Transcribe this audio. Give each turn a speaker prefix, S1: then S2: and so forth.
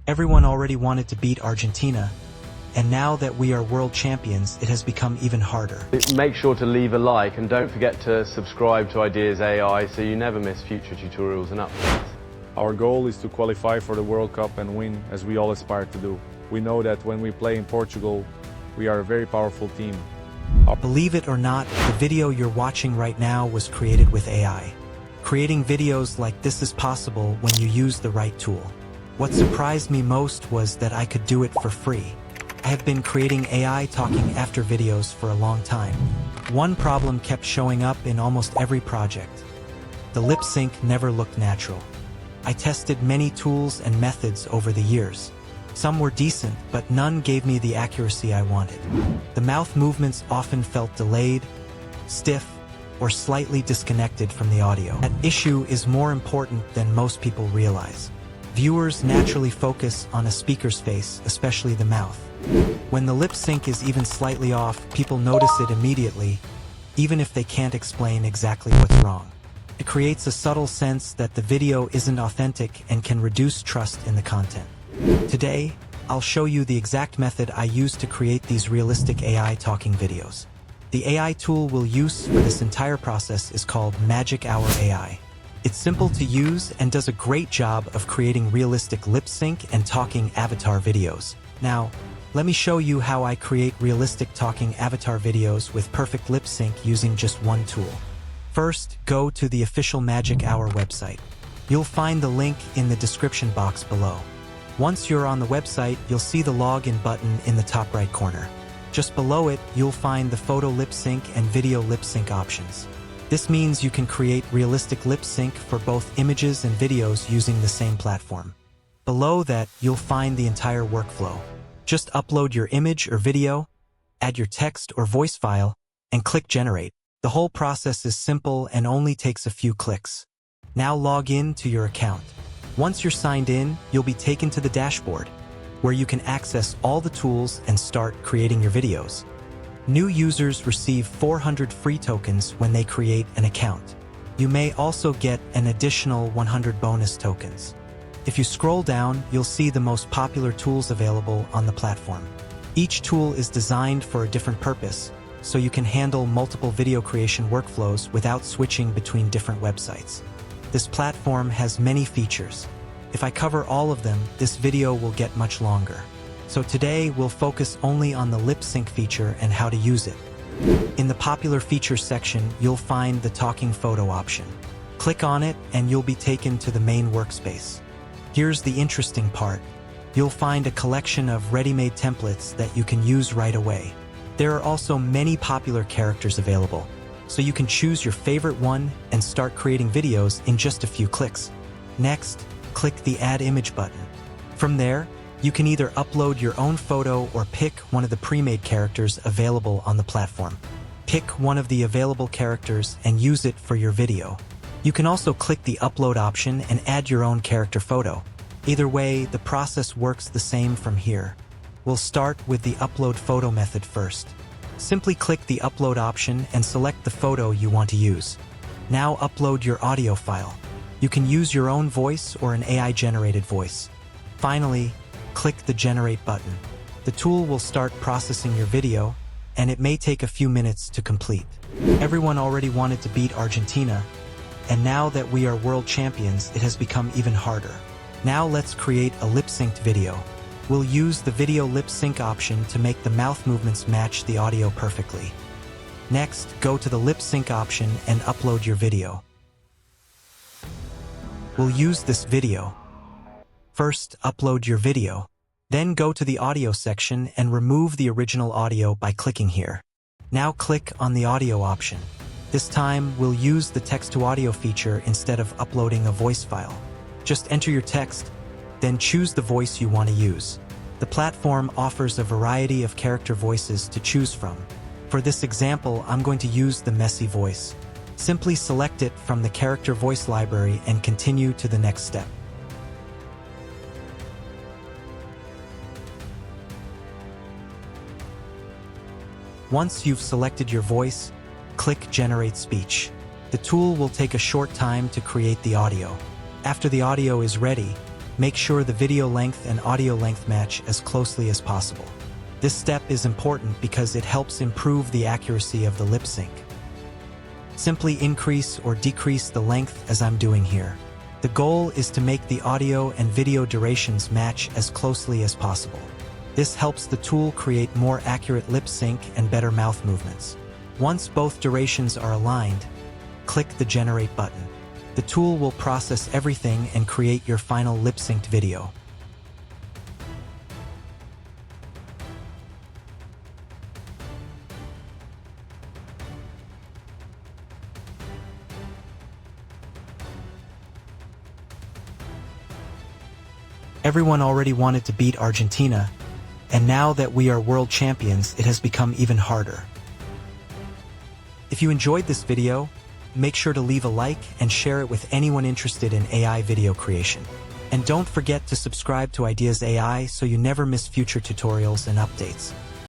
S1: Everyone already wanted to beat Argentina, and now that we are world champions, it has become even harder.
S2: Make sure to leave a like and don't forget to subscribe to Ideas AI so you never miss future tutorials and updates.
S3: Our goal is to qualify for the World Cup and win, as we all aspire to do. We know that when we play in Portugal, we are a very powerful team.
S1: Believe it or not, the video you're watching right now was created with AI. Creating videos like this is possible when you use the right tool. What surprised me most was that I could do it for free. I have been creating AI talking after videos for a long time. One problem kept showing up in almost every project. The lip sync never looked natural. I tested many tools and methods over the years. Some were decent, but none gave me the accuracy I wanted. The mouth movements often felt delayed, stiff, or slightly disconnected from the audio. That issue is more important than most people realize. Viewers naturally focus on a speaker's face, especially the mouth. When the lip sync is even slightly off, people notice it immediately, even if they can't explain exactly what's wrong. It creates a subtle sense that the video isn't authentic and can reduce trust in the content. Today, I'll show you the exact method I use to create these realistic AI talking videos. The AI tool we'll use for this entire process is called Magic Hour AI. It's simple to use and does a great job of creating realistic lip sync and talking avatar videos. Now, let me show you how I create realistic talking avatar videos with perfect lip sync using just one tool. First, go to the official Magic Hour website. You'll find the link in the description box below. Once you're on the website, you'll see the login button in the top right corner. Just below it, you'll find the photo lip sync and video lip sync options. This means you can create realistic lip sync for both images and videos using the same platform. Below that, you'll find the entire workflow. Just upload your image or video, add your text or voice file, and click Generate. The whole process is simple and only takes a few clicks. Now log in to your account. Once you're signed in, you'll be taken to the dashboard, where you can access all the tools and start creating your videos. New users receive 400 free tokens when they create an account. You may also get an additional 100 bonus tokens. If you scroll down, you'll see the most popular tools available on the platform. Each tool is designed for a different purpose, so you can handle multiple video creation workflows without switching between different websites. This platform has many features. If I cover all of them, this video will get much longer. So today, we'll focus only on the lip sync feature and how to use it. In the popular features section, you'll find the talking photo option. Click on it and you'll be taken to the main workspace. Here's the interesting part. You'll find a collection of ready-made templates that you can use right away. There are also many popular characters available, so you can choose your favorite one and start creating videos in just a few clicks. Next, click the Add Image button. From there, you can either upload your own photo or pick one of the pre-made characters available on the platform. Pick one of the available characters and use it for your video. You can also click the Upload option and add your own character photo. Either way, the process works the same from here. We'll start with the Upload Photo method first. Simply click the Upload option and select the photo you want to use. Now upload your audio file. You can use your own voice or an AI-generated voice. Finally, click the Generate button. The tool will start processing your video, and it may take a few minutes to complete. Everyone already wanted to beat Argentina, and now that we are world champions, it has become even harder. Now let's create a lip-synced video. We'll use the video lip sync option to make the mouth movements match the audio perfectly. Next, go to the lip sync option and upload your video. We'll use this video. First, upload your video. Then go to the audio section and remove the original audio by clicking here. Now click on the audio option. This time, we'll use the text-to-audio feature instead of uploading a voice file. Just enter your text, then choose the voice you want to use. The platform offers a variety of character voices to choose from. For this example, I'm going to use the messy voice. Simply select it from the character voice library and continue to the next step. Once you've selected your voice, click Generate Speech. The tool will take a short time to create the audio. After the audio is ready, Make sure the video length and audio length match as closely as possible. This step is important because it helps improve the accuracy of the lip sync. Simply increase or decrease the length as I'm doing here. The goal is to make the audio and video durations match as closely as possible. This helps the tool create more accurate lip sync and better mouth movements. Once both durations are aligned, click the Generate button. The tool will process everything and create your final lip-synced video. Everyone already wanted to beat Argentina, and now that we are world champions, it has become even harder. If you enjoyed this video, make sure to leave a like and share it with anyone interested in AI video creation. And don't forget to subscribe to Ideas AI so you never miss future tutorials and updates.